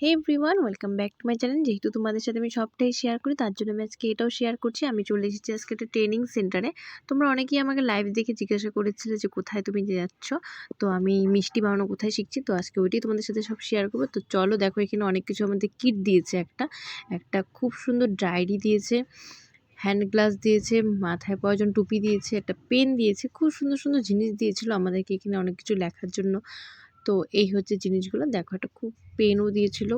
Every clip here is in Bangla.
Hey everyone, welcome back to my channel. যেহেতু তোমাদের সাথে আমি সবটাই শেয়ার করি, তার জন্য আমি আজকে এটাও শেয়ার করছি। আমি চলে এসেছি আজকে একটা ট্রেনিং সেন্টারে। তোমরা অনেকেই আমাকে লাইভ দেখে জিজ্ঞাসা করেছিলে যে কোথায় তুমি যাচ্ছ। তো আমি মিষ্টি বানানো কোথায় শিখছি, তো আজকে ওইটাই তোমাদের সাথে সব শেয়ার করবো। তো চলো দেখো, এখানে অনেক কিছু আমাদের কিট দিয়েছে। একটা খুব সুন্দর ডায়েরি দিয়েছে, হ্যান্ড গ্লাভস দিয়েছে, মাথায় পরার জন্য টুপি দিয়েছে, একটা পেন দিয়েছে, খুব সুন্দর সুন্দর জিনিস দিয়েছিল আমাদেরকে এখানে অনেক কিছু লেখার জন্য। তো এই হচ্ছে জিনিসগুলো, দেখো একটা খুব পেনও দিয়েছিল।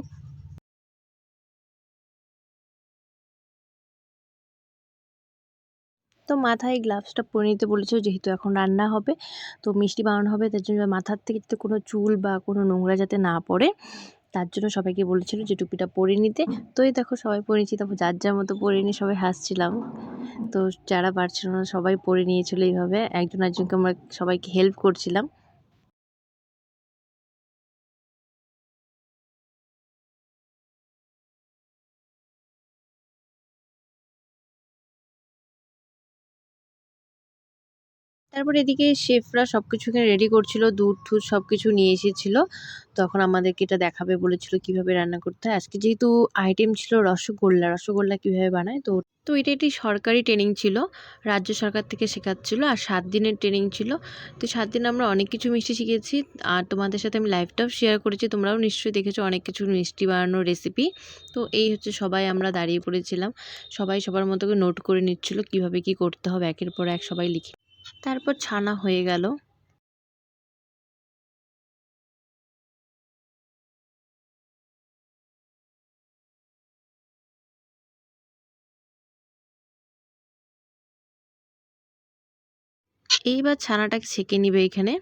তো মাথায় গ্লাভসটা পরে নিতে বলেছিল, যেহেতু এখন রান্না হবে, তো মিষ্টি বানানো হবে, তার জন্য মাথার থেকে যাতে কোনো চুল বা কোনো নোংরা যাতে না পড়ে, তার জন্য সবাইকে বলেছিল যে টুপিটা পরে নিতে। তো এই দেখো সবাই পরেছি, তারপর যার যার মতো পরে নিয়ে সবাই হাসছিলাম। তো যারা পারছিল না সবাই পরে নিয়েছিল এইভাবে, একজন একজনকে আমরা সবাইকে হেল্প করছিলাম। তারপর এদিকে শেফরা সবকিছু এখানে রেডি করছিল, দুধ ঠুধ সবকিছু নিয়ে এসেছিল। তখন আমাদেরকে এটা দেখাবে বলেছিল কিভাবে রান্না করতে হয়। আজকে যেহেতু আইটেম ছিল রসগোল্লা, রসগোল্লা কিভাবে বানায়। তো তো এটা একটি সরকারি ট্রেনিং ছিল, রাজ্য সরকার থেকে শেখাচ্ছিল, আর 7 দিনের ট্রেনিং ছিল। তো 7 দিন আমরা অনেক কিছু মিষ্টি শিখেছি, আর তোমাদের সাথে আমি লাইভটাও শেয়ার করেছি। তোমরাও নিশ্চয়ই দেখেছো অনেক কিছু মিষ্টি বানানোর রেসিপি। তো এই হচ্ছে সবাই আমরা দাঁড়িয়ে পড়েছিলাম, সবাই সবার মতো করে নোট করে নিচ্ছিল কিভাবে কি করতে হবে, একের পর এক সবাই লিখে। তারপর ছানা হয়ে গেল। এইবার ছানাটাকে ছেঁকে নিবে এখানে।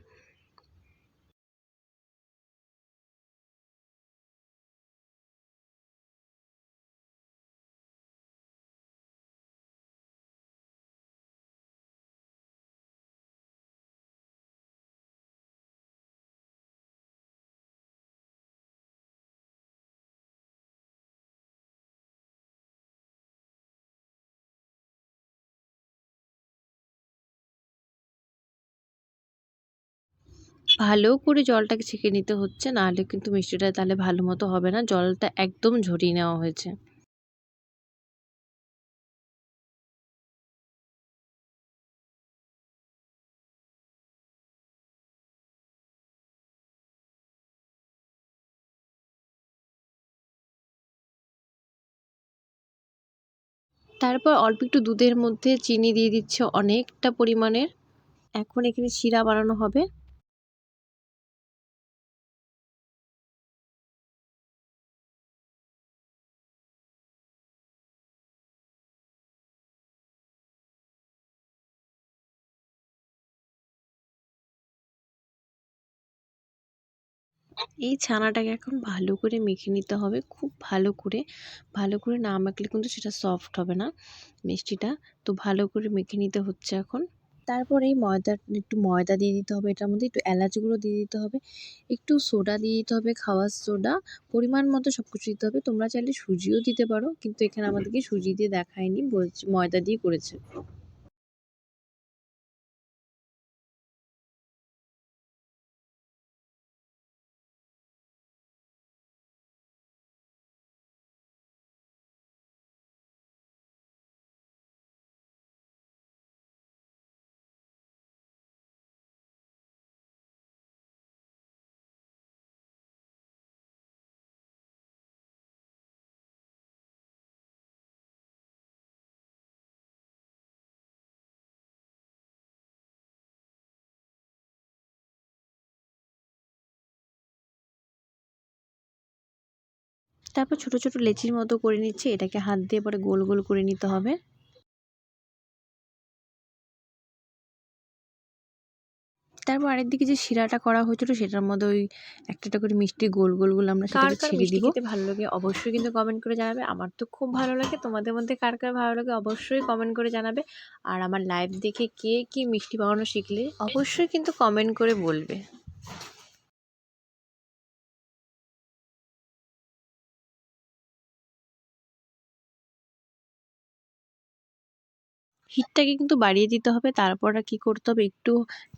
ভালো করে জলটাকে ছেঁকে নিতে হচ্ছে, নাহলে কিন্তু মিষ্টিটা তাহলে ভালো মতো হবে না। জলটা একদম ঝরিয়ে নেওয়া হয়েছে। তারপর অল্প একটু দুধের মধ্যে চিনি দিয়ে দিচ্ছে অনেকটা পরিমাণের। এখন এখানে শিরা বানানো হবে। এই ছানাটাকে এখন ভালো করে মেখে নিতে হবে, খুব ভালো করে। ভালো করে না মাখলে কিন্তু সেটা সফট হবে না মিষ্টিটা। তো ভালো করে মেখে নিতে হচ্ছে এখন। তারপরে এই একটু ময়দা দিয়ে দিতে হবে, এটার মধ্যে একটু এলাচ গুঁড়ো দিয়ে দিতে হবে, একটু সোডা দিয়ে দিতে হবে, খাওয়ার সোডা, পরিমাণ মতো সব কিছু দিতে হবে। তোমরা চাইলে সুজিও দিতে পারো, কিন্তু এখানে আমাদেরকে সুজি দিয়ে দেখায়নি, বলছে ময়দা দিয়ে করেছে। তারপর ছোট ছোট লেচির মতো করে নিচ্ছে, এটাকে হাত দিয়ে পরে গোল গোল করে নিতে হবে। তারপর আরেকদিকে যে শিরাটা করা হয়েছিল সেটার মধ্যে ওই একটা একটা করে মিষ্টি গোল গোলগুলো আমরা সেটাকে ছেড়ে মিষ্টি দিব। খেতে ভালো লাগে অবশ্যই কিন্তু কমেন্ট করে জানাবে। আমার তো খুব ভালো লাগে, তোমাদের মধ্যে কার কার ভালো লাগে অবশ্যই কমেন্ট করে জানাবে। আর আমার লাইভ দেখে কে কি মিষ্টি বানানো শিখলে অবশ্যই কিন্তু কমেন্ট করে বলবে। হিটটাকে কিন্তু বাড়িয়ে দিতে হবে। তারপর আর কী করতে হবে, একটু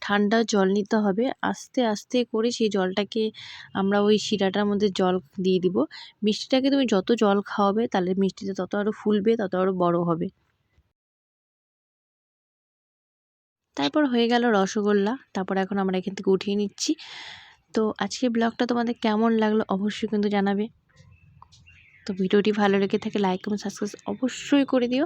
ঠান্ডা জল নিতে হবে। আস্তে আস্তে করে সেই জলটাকে আমরা ওই শিরাটার মধ্যে জল দিয়ে দিব। মিষ্টিটাকে তুমি যত জল খাওয়াবে তাহলে মিষ্টিটা তত আরও ফুলবে, তত আরও বড় হবে। তারপর হয়ে গেল রসগোল্লা। তারপর এখন আমরা এখান থেকে উঠিয়ে নিচ্ছি। তো আজকের ব্লগটা তোমাদের কেমন লাগলো অবশ্যই কিন্তু জানাবে। তো ভিডিওটি ভালো লেগে থাকে লাইক এবং সাবস্ক্রাইব অবশ্যই করে দিও।